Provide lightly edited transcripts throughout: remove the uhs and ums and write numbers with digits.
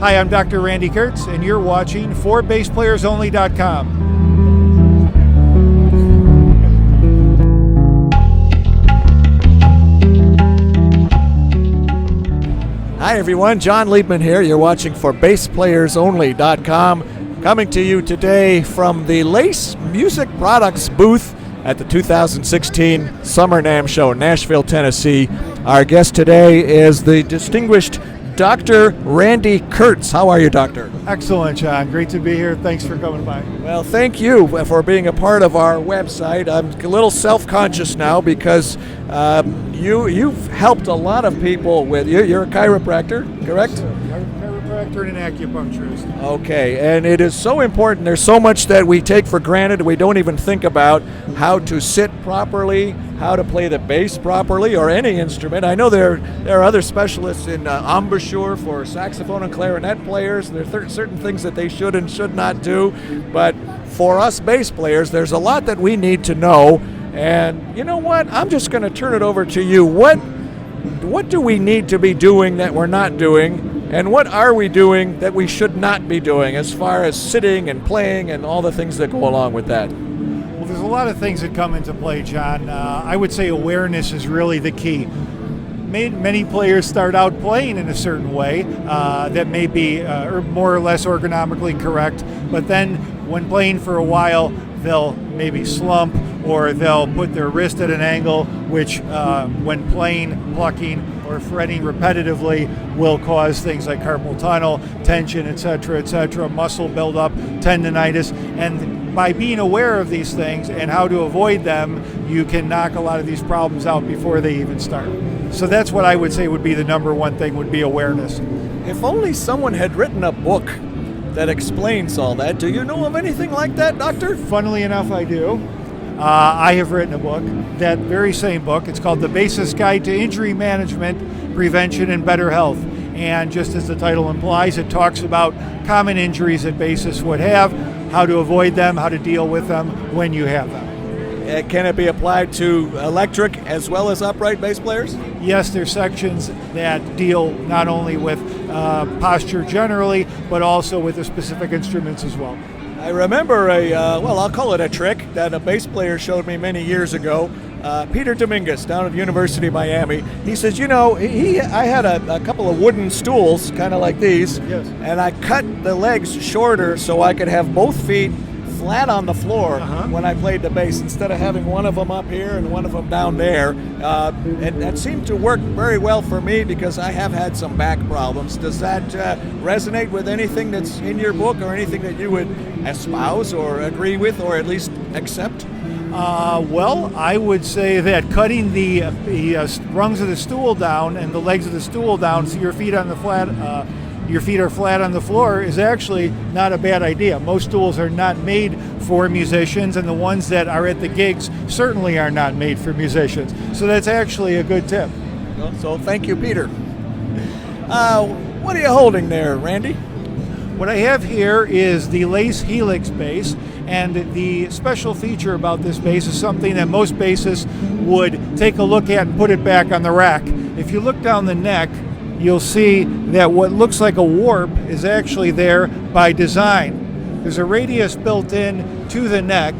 Hi, I'm Dr. Randy Kertz, and you're watching ForBassPlayersOnly.com. Hi everyone, John Liebman here. You're watching ForBassPlayersOnly.com. Coming to you today from the Lace Music Products booth at the 2016 Summer NAMM Show in Nashville, Tennessee. Our guest today is the distinguished Dr. Randy Kertz. How are you, Doctor? Excellent, John. Great to be here. Thanks for coming by. Well, thank you for being a part of our website. I'm a little self-conscious now because you've helped a lot of people with... You're a chiropractor, correct? Chiropractor and an acupuncturist. Okay, and it is so important. There's so much that we take for granted. We don't even think about how to sit properly, how to play the bass properly, or any instrument. I know there are other specialists in embouchure for saxophone and clarinet players. There are certain things that they should and should not do. But for us bass players, there's a lot that we need to know. And you know what? I'm just going to turn it over to you. What do we need to be doing that we're not doing? And what are we doing that we should not be doing as far as sitting and playing and all the things that go along with that? Well, there's a lot of things that come into play, John. I would say awareness is really the key. Many players start out playing in a certain way that may be more or less ergonomically correct, but then when playing for a while, they'll maybe slump or they'll put their wrist at an angle, which when playing, plucking, or fretting repetitively will cause things like carpal tunnel, tension, etc., muscle buildup, tendinitis. And by being aware of these things and how to avoid them, you can knock a lot of these problems out before they even start. So that's what I would say would be the number one thing, would be awareness. If only someone had written a book that explains all that. Do you know of anything like that, Doctor? Funnily enough, I do. I have written a book, that very same book. It's called The Bassist Guide to Injury Management, Prevention, and Better Health. And just as the title implies, it talks about common injuries that bassists would have, how to avoid them, how to deal with them when you have them. Can it be applied to electric as well as upright bass players? Yes, there's sections that deal not only with posture generally, but also with the specific instruments as well. I remember I'll call it a trick that a bass player showed me many years ago. Peter Dominguez down at the University of Miami. He says, I had a couple of wooden stools, kind of like these, yes, and I cut the legs shorter so I could have both feet flat on the floor when I played the bass, instead of having one of them up here and one of them down there. And that seemed to work very well for me because I have had some back problems. Does that resonate with anything that's in your book or anything that you would espouse or agree with or at least accept? Well, I would say that cutting the rungs of the stool down and the legs of the stool down so your feet are flat on the floor is actually not a bad idea. Most stools are not made for musicians, and the ones that are at the gigs certainly are not made for musicians. So that's actually a good tip. So thank you, Peter. What are you holding there, Randy? What I have here is the Lace Helix bass, and the special feature about this bass is something that most bassists would take a look at and put it back on the rack. If you look down the neck, you'll see that what looks like a warp is actually there by design. There's a radius built in to the neck,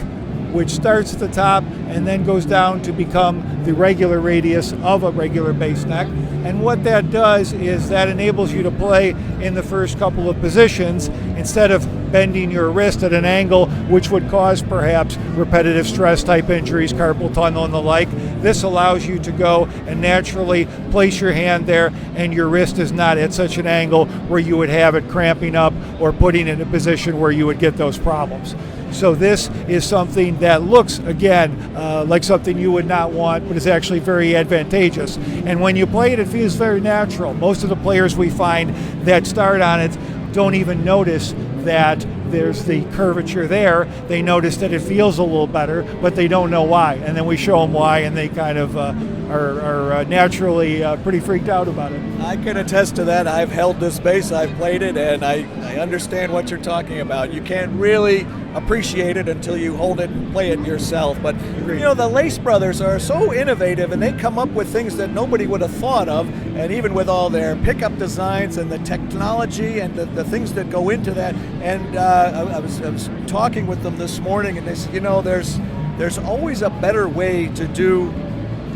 which starts at the top and then goes down to become the regular radius of a regular bass neck. And what that does is that enables you to play in the first couple of positions instead of bending your wrist at an angle, which would cause perhaps repetitive stress type injuries, carpal tunnel and the like. This allows you to go and naturally place your hand there, and your wrist is not at such an angle where you would have it cramping up or putting it in a position where you would get those problems. So this is something that looks, again, like something you would not want, but is actually very advantageous. And when you play it, it feels very natural. Most of the players we find that start on it don't even notice that there's the curvature there. They notice that it feels a little better, but they don't know why. And then we show them why, and they kind of are naturally pretty freaked out about it. I can attest to that. I've held this bass, I've played it, and I understand what you're talking about. You can't really appreciate it until you hold it and play it yourself. But the Lace Brothers are so innovative, and they come up with things that nobody would have thought of. And even with all their pickup designs and the technology and the things that go into that. And I was talking with them this morning, and they said, there's always a better way to do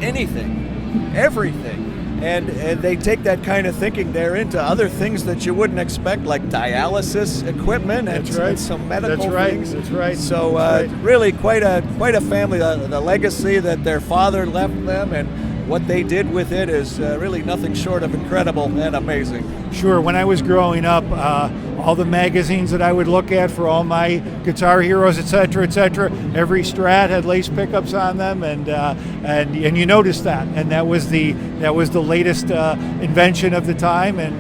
anything, everything. And they take that kind of thinking there into other things that you wouldn't expect, like dialysis equipment and some medical things. That's right. So really quite a family. The legacy that their father left them and what they did with it is really nothing short of incredible and amazing. Sure. When I was growing up, all the magazines that I would look at for all my guitar heroes, etc., every Strat had lace pickups on them, and you noticed that, and that was the latest invention of the time, and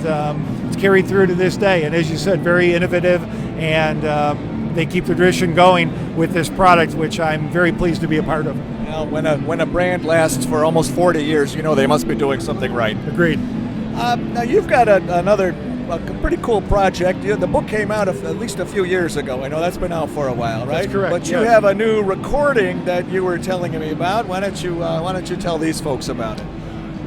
it's carried through to this day. And as you said, very innovative, and they keep the tradition going with this product, which I'm very pleased to be a part of. Well, when a brand lasts for almost 40 years, they must be doing something right. Agreed. Now you've got another pretty cool project. The book came out at least a few years ago. I know that's been out for a while, right? That's correct. But you have a new recording that you were telling me about. Why don't you tell these folks about it?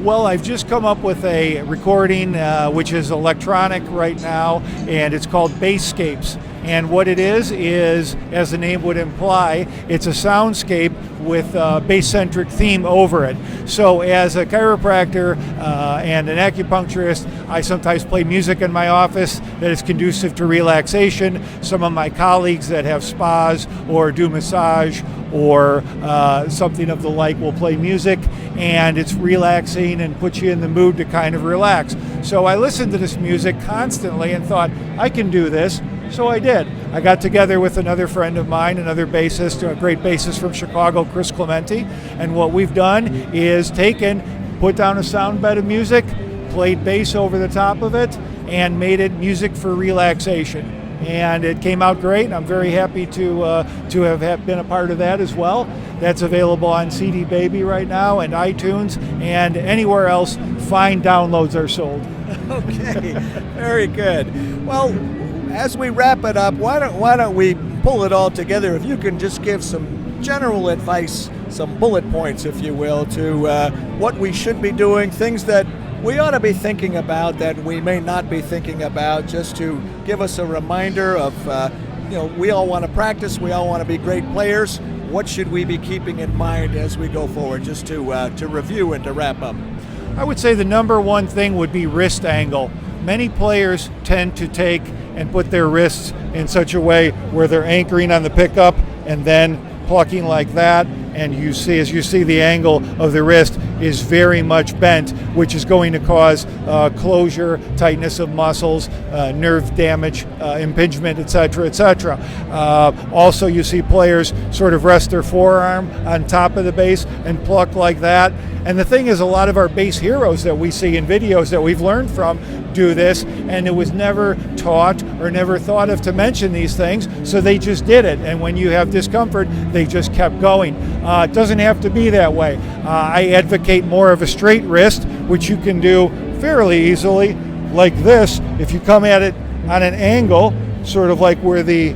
Well, I've just come up with a recording which is electronic right now, and it's called Basscapes. And what it is, as the name would imply, it's a soundscape with a bass-centric theme over it. So as a chiropractor and an acupuncturist, I sometimes play music in my office that is conducive to relaxation. Some of my colleagues that have spas or do massage or something of the like will play music, and it's relaxing and puts you in the mood to kind of relax. So I listened to this music constantly and thought, I can do this. So I did. I got together with another friend of mine, another bassist, a great bassist from Chicago, Chris Clementi, and what we've done is put down a sound bed of music, played bass over the top of it, and made it music for relaxation. And it came out great, and I'm very happy to have been a part of that as well. That's available on CD Baby right now, and iTunes, and anywhere else fine downloads are sold. Okay, very good. Well, as we wrap it up, why don't we pull it all together? If you can just give some general advice, some bullet points, if you will, to what we should be doing, things that we ought to be thinking about that we may not be thinking about, just to give us a reminder of, we all want to practice, we all want to be great players. What should we be keeping in mind as we go forward, just to review and to wrap up? I would say the number one thing would be wrist angle. Many players tend to take and put their wrists in such a way where they're anchoring on the pickup and then plucking like that, and as you see the angle of the wrist is very much bent, which is going to cause closure, tightness of muscles, nerve damage, impingement, etc. Also, you see players sort of rest their forearm on top of the bass and pluck like that. And the thing is, a lot of our bass heroes that we see in videos that we've learned from do this, and it was never taught or never thought of to mention these things, so they just did it. And when you have discomfort, they just kept going. It doesn't have to be that way. I advocate more of a straight wrist, which you can do fairly easily, like this. If you come at it on an angle, sort of like where the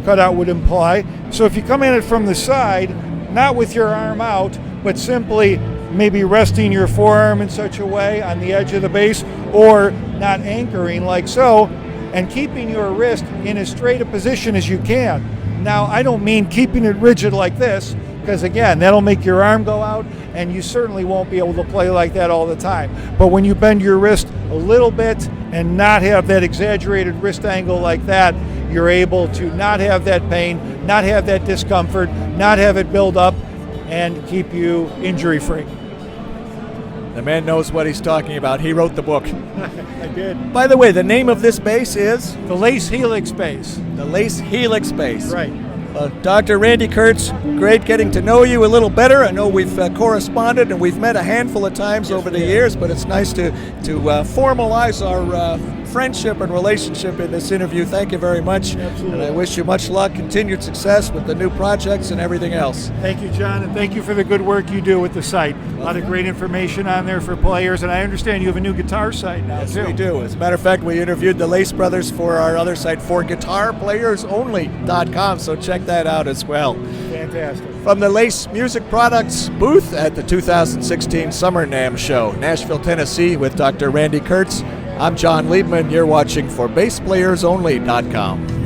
cutout would imply. So if you come at it from the side, not with your arm out, but simply maybe resting your forearm in such a way on the edge of the bass, or not anchoring like so, and keeping your wrist in as straight a position as you can. Now, I don't mean keeping it rigid like this, because again, that'll make your arm go out, and you certainly won't be able to play like that all the time. But when you bend your wrist a little bit and not have that exaggerated wrist angle like that, you're able to not have that pain, not have that discomfort, not have it build up, and keep you injury-free. The man knows what he's talking about. He wrote the book. I did. By the way, the name of this bass is? The Lace Helix bass. The Lace Helix bass. Right. Dr. Randy Kertz, great getting to know you a little better. I know we've corresponded and we've met a handful of times over the years, but it's nice to formalize our friendship and relationship in this interview. Thank you very much. Absolutely. And I wish you much luck, continued success with the new projects and everything else. Thank you, John, and thank you for the good work you do with the site. A lot of great information on there for players, and I understand you have a new guitar site now, Yes, too. we do. As a matter of fact, we interviewed the Lace Brothers for our other site, for guitarplayersonly.com, so check that out as well. Fantastic. From the Lace Music Products booth at the 2016 Summer NAMM Show, Nashville, Tennessee, with Dr. Randy Kertz, I'm John Liebman. You're watching for bassplayersonly.com.